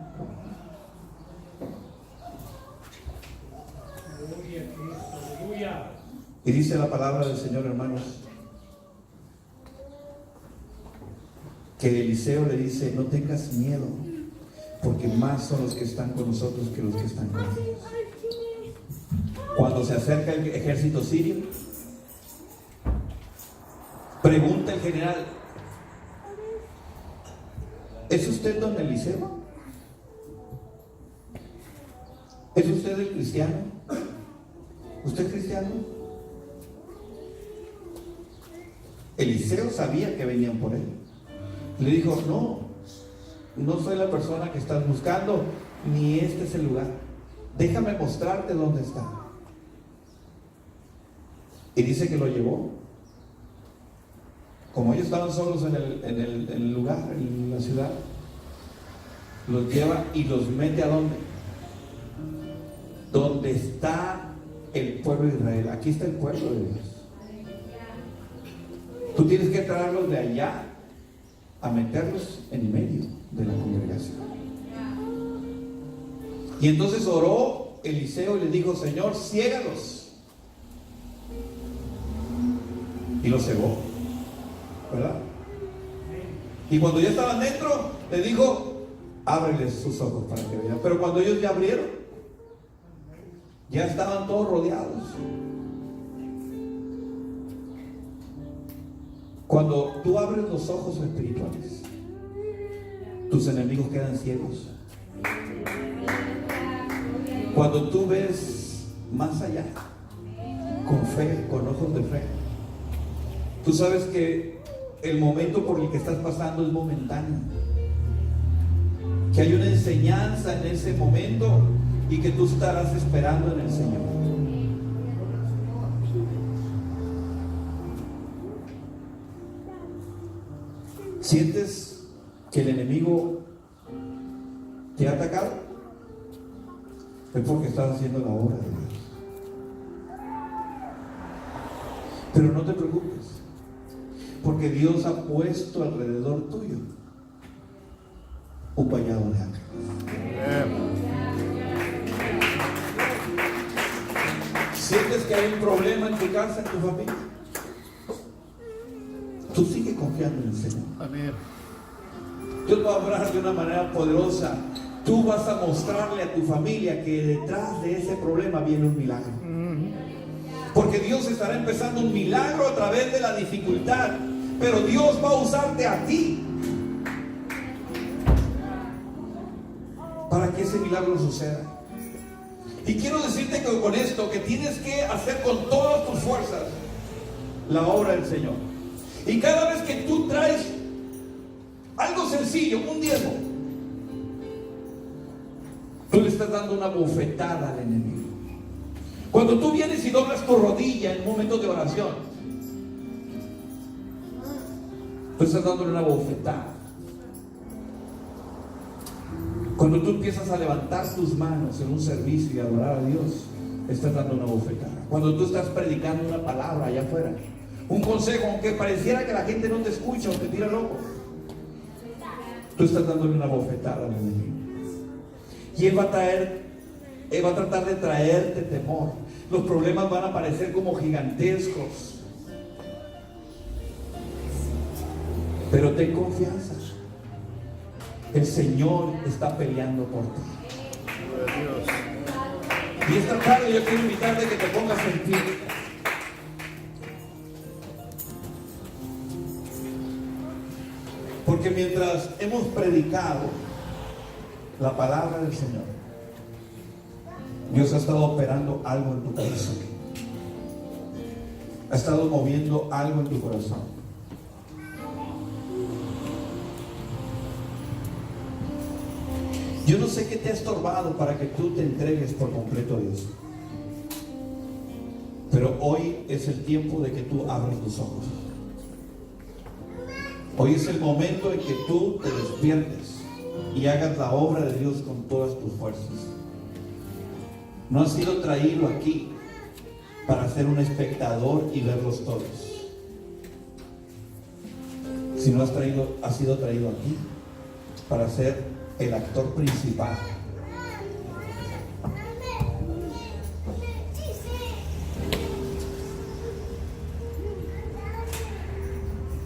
Gloria a Cristo, aleluya. Y dice la palabra del Señor, hermanos, que Eliseo le dice: no tengas miedo, porque más son los que están con nosotros que los que están con ellos. Cuando se acerca el ejército sirio, pregunta el general: ¿es usted don Eliseo? ¿Es usted el cristiano? ¿Usted es cristiano? Eliseo sabía que venían por él. Le dijo, no soy la persona que estás buscando, ni este es el lugar. Déjame mostrarte dónde está. Y dice que lo llevó. Como ellos estaban solos en el lugar, en la ciudad, los lleva y los mete ¿a dónde? Donde está el pueblo de Israel. Aquí está el pueblo de Dios. Tú tienes que traerlos de allá a meterlos en medio de la congregación. Y entonces oró Eliseo y le dijo, Señor, ciégalos. Y los cegó, ¿verdad? Y cuando ya estaban dentro, le dijo, ábreles sus ojos para que vean. Pero cuando ellos ya abrieron, ya estaban todos rodeados. Cuando tú abres los ojos espirituales, tus enemigos quedan ciegos. Cuando tú ves más allá, con fe, con ojos de fe, tú sabes que el momento por el que estás pasando es momentáneo, que hay una enseñanza en ese momento y que tú estarás esperando en el Señor. ¿Sientes que el enemigo te ha atacado? Es porque estás haciendo la obra de Dios. Pero no te preocupes, porque Dios ha puesto alrededor tuyo un vallado de ángeles. ¿Sientes que hay un problema en tu casa, en tu familia? Tú sigue confiando en el Señor. Amén. Dios va a obrar de una manera poderosa. Tú vas a mostrarle a tu familia que detrás de ese problema viene un milagro. Porque Dios estará empezando un milagro a través de la dificultad. Pero Dios va a usarte a ti para que ese milagro suceda. Y quiero decirte que con esto, que tienes que hacer con todas tus fuerzas la obra del Señor. Y cada vez que tú traes algo sencillo, un diezmo, tú le estás dando una bofetada al enemigo. Cuando tú vienes y doblas tu rodilla en momentos de oración, tú estás dándole una bofetada. Cuando tú empiezas a levantar tus manos en un servicio y adorar a Dios, estás dando una bofetada. Cuando tú estás predicando una palabra allá afuera, un consejo, aunque pareciera que la gente no te escucha o te tira loco, tú estás dándole una bofetada al enemigo. Y él va a tratar de traerte temor. Los problemas van a parecer como gigantescos. Pero ten confianza. El Señor está peleando por ti. Gloria a Dios. Y esta tarde yo quiero invitarte a que te pongas en pie. Porque mientras hemos predicado la palabra del Señor, Dios ha estado operando algo en tu corazón. Ha estado moviendo algo en tu corazón. Yo no sé qué te ha estorbado para que tú te entregues por completo a Dios. Pero hoy es el tiempo de que tú abras tus ojos. Hoy es el momento en que tú te despiertes y hagas la obra de Dios con todas tus fuerzas. No has sido traído aquí para ser un espectador y verlos todos, sino has sido traído aquí para ser el actor principal.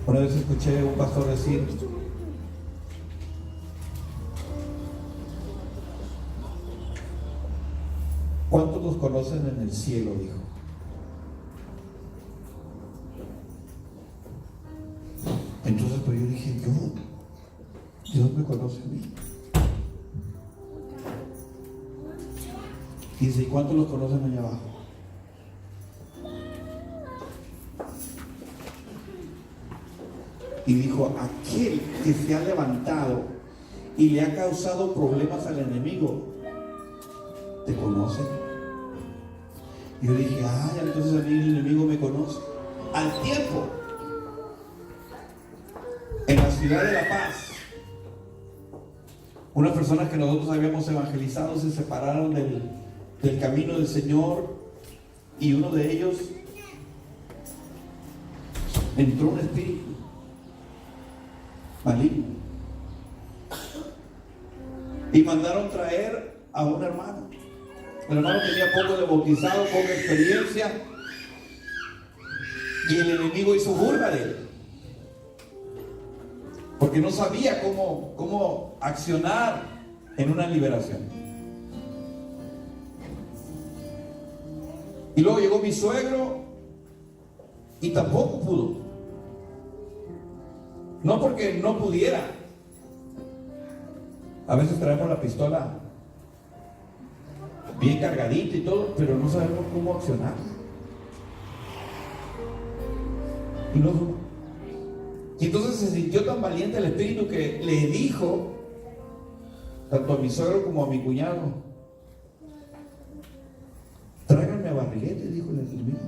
Una vez escuché a un pastor decir: ¿cuántos los conocen en el cielo? Dijo. Entonces pues yo dije, Dios me conoce a mí. Y dice, ¿y cuántos los conocen allá abajo? y dijo: aquel que se ha levantado y le ha causado problemas al enemigo, ¿te conoce? Y yo dije: ay, entonces a mí el enemigo me conoce. Al tiempo, en la ciudad de La Paz, unas personas que nosotros habíamos evangelizado se separaron del camino del Señor, y uno de ellos entró un espíritu maligno y mandaron traer a un hermano. El hermano tenía poco de bautizado, poca experiencia, y el enemigo hizo burla de él porque no sabía cómo accionar en una liberación. Y luego llegó mi suegro y tampoco pudo. No porque no pudiera. A veces traemos la pistola bien cargadita y todo, pero no sabemos cómo accionar. Y luego, y entonces se sintió tan valiente el espíritu que le dijo tanto a mi suegro como a mi cuñado: tráiganme a Barriguete, dijo el enemigo.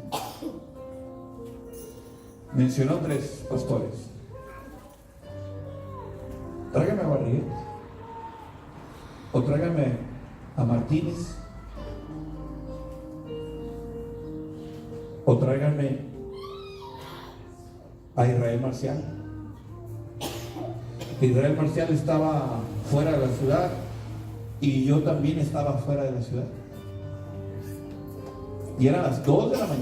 Mencionó 3 pastores. Tráiganme a Barriguete, o tráiganme a Martínez, o tráiganme a Israel Marcial. Israel Marcial estaba fuera de la ciudad y yo también estaba fuera de la ciudad. Y eran las 2 de la mañana.